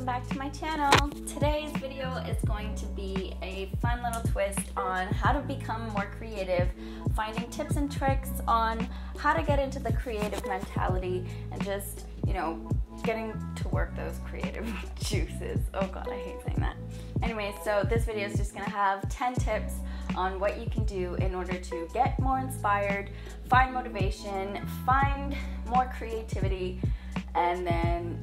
welcome back to my channel. Today's video is going to be a fun little twist on how to become more creative, finding tips and tricks on how to get into the creative mentality and just, getting to work those creative juices. Oh god, I hate saying that. Anyway, so this video is just gonna have 10 tips on what you can do in order to get more inspired, find motivation, find more creativity, and then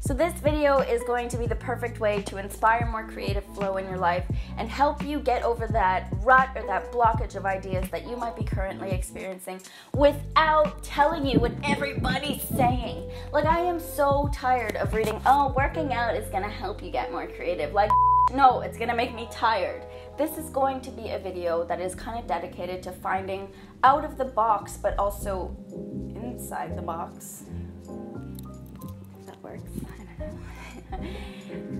So this video is going to be the perfect way to inspire more creative flow in your life and help you get over that rut or that blockage of ideas that you might be currently experiencing without telling you what everybody's saying. Like, I am so tired of reading, oh, working out is gonna help you get more creative. Like, no, it's gonna make me tired. This is going to be a video that is kind of dedicated to finding out of the box, but also inside the box. That works.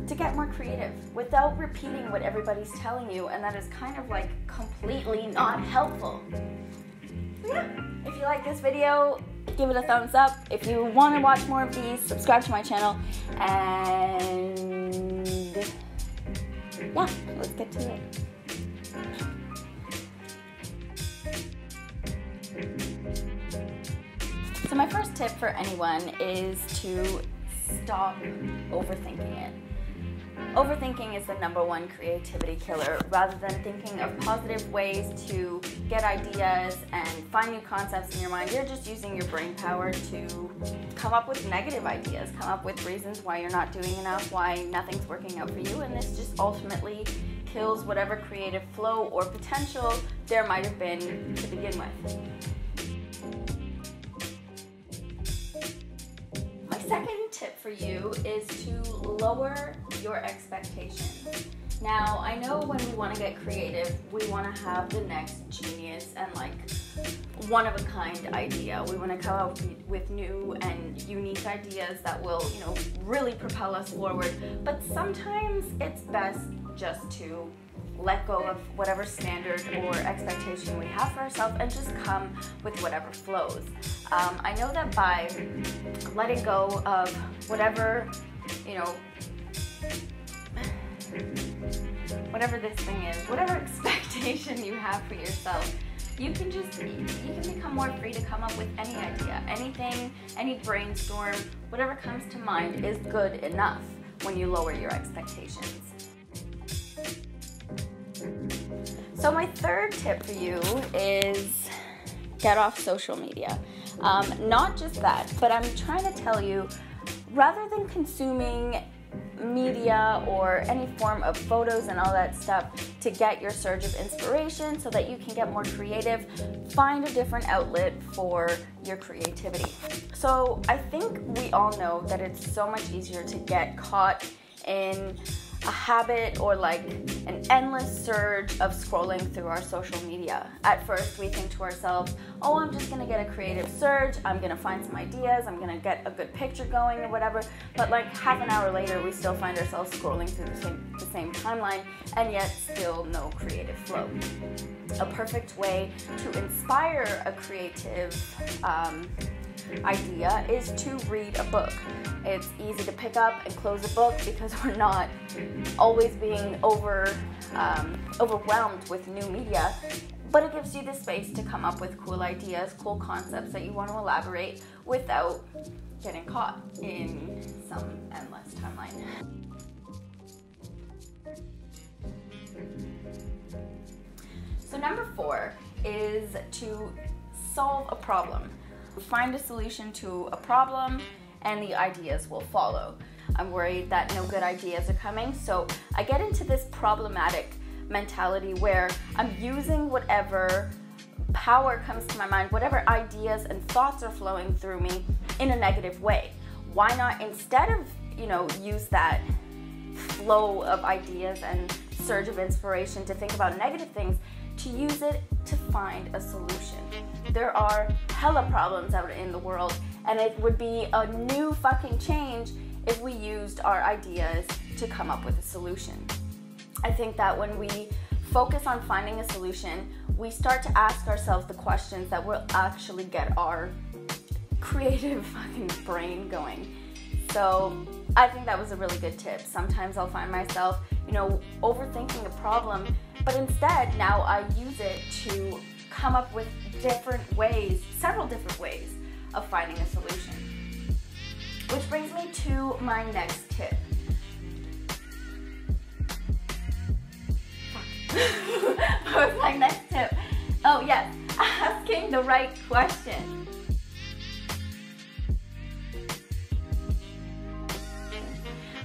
To get more creative without repeating what everybody's telling you, and that is kind of like completely not helpful. So yeah, if you like this video, give it a thumbs up. If you want to watch more of these, subscribe to my channel, and yeah, let's get to it. So my first tip for anyone is to stop overthinking it. Overthinking is the #1 creativity killer. Rather than thinking of positive ways to get ideas and find new concepts in your mind, you're just using your brain power to come up with negative ideas, come up with reasons why you're not doing enough, why nothing's working out for you, and this just ultimately kills whatever creative flow or potential there might have been to begin with. Second tip for you is to lower your expectations. Now, I know when we want to get creative, we want to have the next genius and like one-of-a-kind idea. We want to come out with new and unique ideas that will, really propel us forward. But sometimes it's best just to let go of whatever standard or expectation we have for ourselves and just come with whatever flows. I know that by letting go of whatever, whatever this thing is, whatever expectation you have for yourself, you can become more free to come up with any idea, anything, any brainstorm, whatever comes to mind is good enough when you lower your expectations. So my third tip for you is get off social media. Not just that, but I'm trying to tell you, rather than consuming media or any form of photos and all that stuff to get your surge of inspiration so that you can get more creative, find a different outlet for your creativity. So I think we all know that it's so much easier to get caught in a habit or like an endless surge of scrolling through our social media. At first we think to ourselves, oh, I'm just gonna get a creative surge, I'm gonna find some ideas, I'm gonna get a good picture going or whatever, but like half an hour later we still find ourselves scrolling through the same timeline and yet still no creative flow. A perfect way to inspire a creative idea is to read a book. It's easy to pick up and close a book because we're not always being overwhelmed with new media, but it gives you the space to come up with cool ideas, cool concepts that you want to elaborate without getting caught in some endless timeline. So #4 is to solve a problem. Find a solution to a problem and the ideas will follow. I'm worried that no good ideas are coming, so I get into this problematic mentality where I'm using whatever power comes to my mind, whatever ideas and thoughts are flowing through me in a negative way. Why not instead of, use that flow of ideas and surge of inspiration to think about negative things, to use it to find a solution. There are hella problems out in the world, and it would be a new fucking change if we used our ideas to come up with a solution. I think that when we focus on finding a solution, we start to ask ourselves the questions that will actually get our creative fucking brain going. So I think that was a really good tip. Sometimes I'll find myself, overthinking a problem, but instead now I use it to come up with several different ways of finding a solution. Which brings me to my next tip. What was my next tip? Oh yes, asking the right question.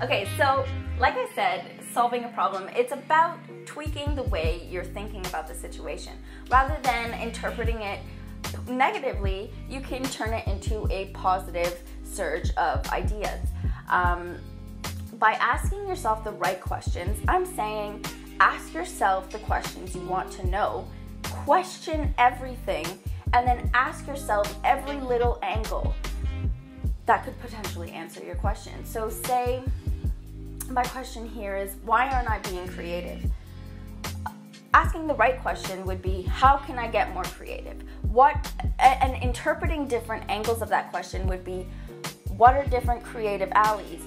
Okay, so like I said, solving a problem, it's about tweaking the way you're thinking about the situation. Rather than interpreting it negatively, you can turn it into a positive surge of ideas. By asking yourself the right questions, I'm saying ask yourself the questions you want to know, question everything, and then ask yourself every little angle that could potentially answer your question. So say, my question here is, why aren't I being creative? Asking the right question would be, how can I get more creative? And interpreting different angles of that question would be, what are different creative alleys?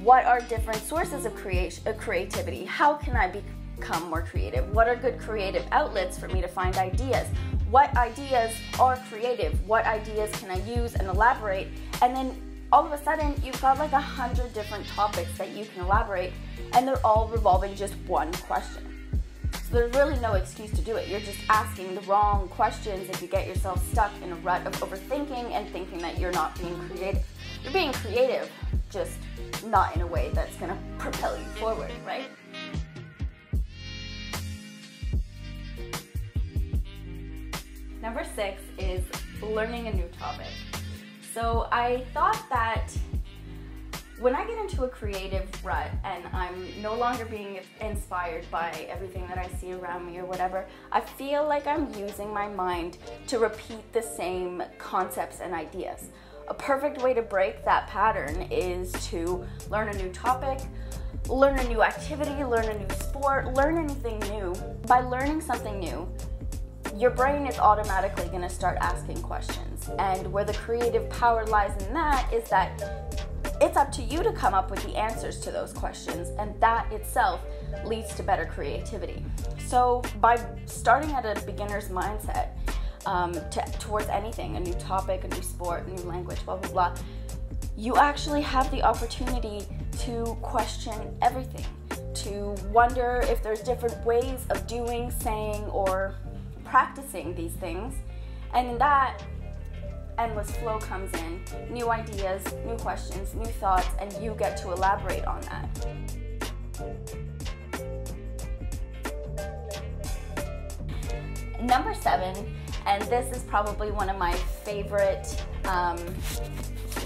What are different sources of creativity? How can I become more creative? What are good creative outlets for me to find ideas? What ideas are creative? What ideas can I use and elaborate? And then all of a sudden, you've got like 100 different topics that you can elaborate, and they're all revolving just one question. So there's really no excuse to do it. You're just asking the wrong questions if you get yourself stuck in a rut of overthinking and thinking that you're not being creative. You're being creative, just not in a way that's gonna propel you forward, right? Number 6 is learning a new topic. So I thought that when I get into a creative rut and I'm no longer being inspired by everything that I see around me or whatever, I feel like I'm using my mind to repeat the same concepts and ideas. A perfect way to break that pattern is to learn a new topic, learn a new activity, learn a new sport, learn anything new. By learning something new, your brain is automatically going to start asking questions. And where the creative power lies in that is that it's up to you to come up with the answers to those questions, and that itself leads to better creativity. So by starting at a beginner's mindset towards anything, a new topic, a new sport, a new language, blah, blah, blah, you actually have the opportunity to question everything, to wonder if there's different ways of doing, saying, or practicing these things, and in that endless flow comes in, new ideas, new questions, new thoughts, and you get to elaborate on that. Number 7, and this is probably one of my favorite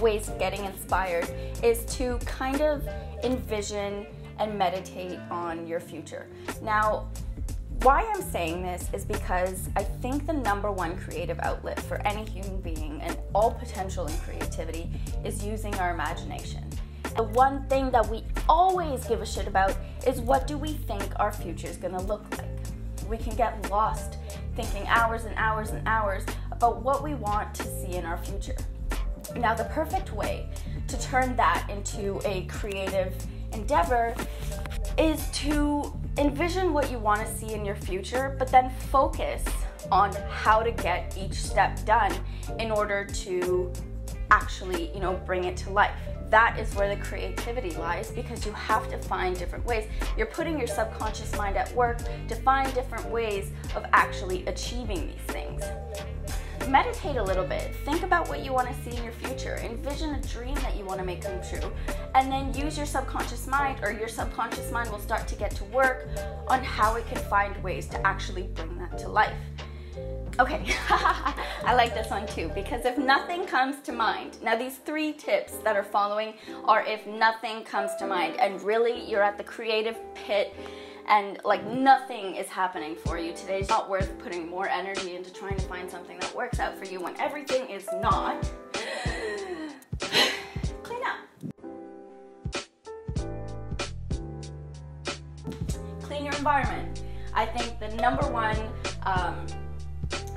ways of getting inspired, is to kind of envision and meditate on your future. Now, why I'm saying this is because I think the number one creative outlet for any human being and all potential in creativity is using our imagination. The one thing that we always give a shit about is, what do we think our future is gonna look like? We can get lost thinking hours and hours and hours about what we want to see in our future. Now, the perfect way to turn that into a creative endeavor is to envision what you want to see in your future, but then focus on how to get each step done in order to actually, bring it to life. That is where the creativity lies, because you have to find different ways. You're putting your subconscious mind at work to find different ways of actually achieving these things. Meditate a little bit. Think about what you want to see in your future. Envision a dream that you want to make come true. And then use your subconscious mind, or your subconscious mind will start to get to work on how it can find ways to actually bring that to life. Okay, I like this one too, because if nothing comes to mind, now these 3 tips that are following are if nothing comes to mind, and really you're at the creative pit and like nothing is happening for you. Today's not worth putting more energy into trying to find something that works out for you when everything is not. Clean up. Clean your environment. I think the number one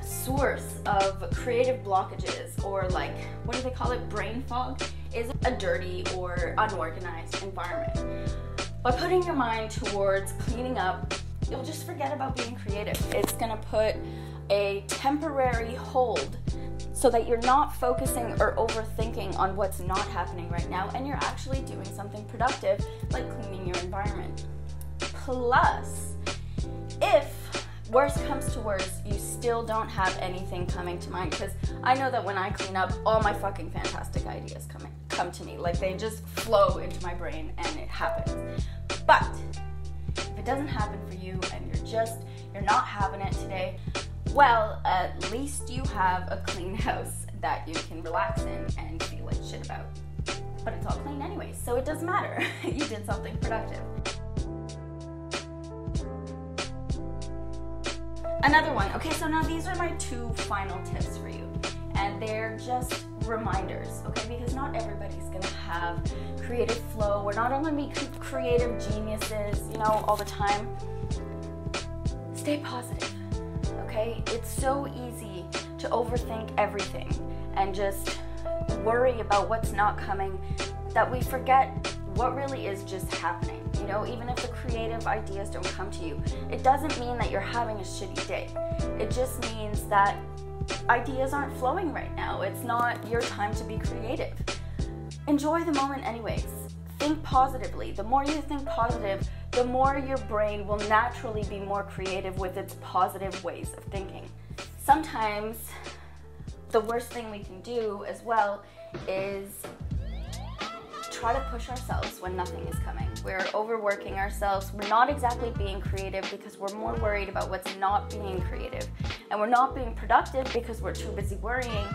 source of creative blockages, or like, what do they call it, brain fog, is a dirty or unorganized environment. By putting your mind towards cleaning up, you'll just forget about being creative. It's gonna put a temporary hold so that you're not focusing or overthinking on what's not happening right now, and you're actually doing something productive like cleaning your environment. Plus, if worst comes to worst, you still don't have anything coming to mind, because I know that when I clean up, all my fucking fantastic ideas come to me. Like, they just flow into my brain and it happens. But if it doesn't happen for you and you're not having it today, well, at least you have a clean house that you can relax in and feel like shit about. But it's all clean anyway, so it doesn't matter. You did something productive. Another one. Okay, so now these are my 2 final tips for you, and they're just reminders, okay? Because not everybody's gonna have creative flow. We're not all gonna be creative geniuses, you know, all the time. Stay positive, okay? It's so easy to overthink everything and just worry about what's not coming that we forget what really is just happening. You know, even if the creative ideas don't come to you, it doesn't mean that you're having a shitty day. It just means that ideas aren't flowing right now. It's not your time to be creative. Enjoy the moment anyways. Think positively. The more you think positive, the more your brain will naturally be more creative with its positive ways of thinking. Sometimes the worst thing we can do as well is try to push ourselves when nothing is coming. We're overworking ourselves. We're not exactly being creative because we're more worried about what's not being creative. And we're not being productive because we're too busy worrying.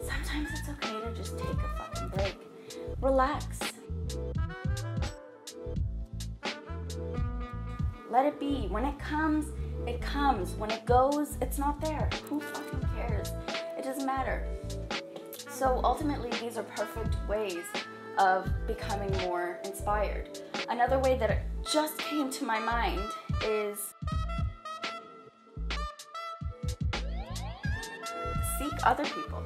Sometimes it's okay to just take a fucking break. Relax. Let it be. When it comes, it comes. When it goes, it's not there. Who fucking cares? It doesn't matter. So ultimately, these are perfect ways of becoming more inspired. Another way that it just came to my mind is seek other people.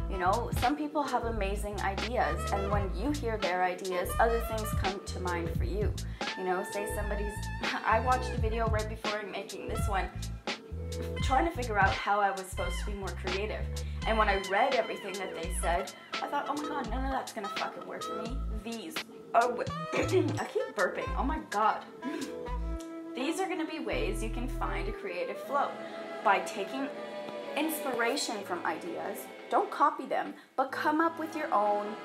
You know, some people have amazing ideas, and when you hear their ideas, other things come to mind for you. You know, say I watched a video right before making this one, trying to figure out how I was supposed to be more creative. And when I read everything that they said, I thought, oh my god, none of that's gonna fucking work for me. These are, I keep burping, oh my god. These are gonna be ways you can find a creative flow by taking inspiration from ideas. Don't copy them, but come up with your own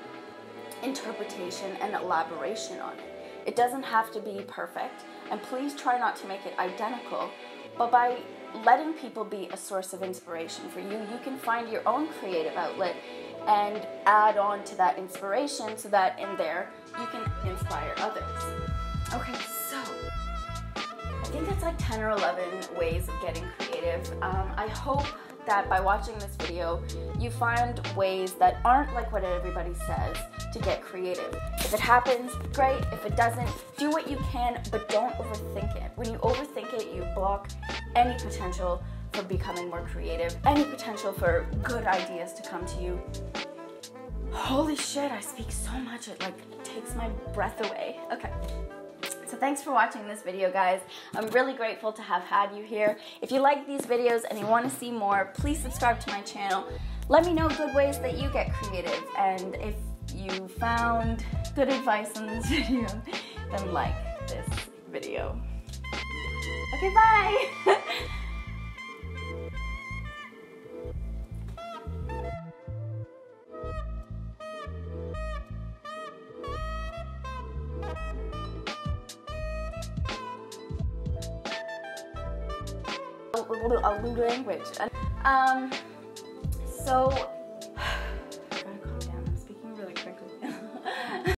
interpretation and elaboration on it. It doesn't have to be perfect, and please try not to make it identical, but by letting people be a source of inspiration for you, you can find your own creative outlet and add on to that inspiration so that in there you can inspire others. Okay, so I think that's like 10 or 11 ways of getting creative. I hope that by watching this video, you find ways that aren't like what everybody says to get creative. If it happens, great. If it doesn't, do what you can, but don't overthink it. When you overthink it, you block any potential for becoming more creative, any potential for good ideas to come to you. Holy shit, I speak so much, it like takes my breath away. Okay. So thanks for watching this video, guys. I'm really grateful to have had you here. If you like these videos and you want to see more, please subscribe to my channel. Let me know good ways that you get creative. And if you found good advice in this video, then like this video. Okay, bye! language. So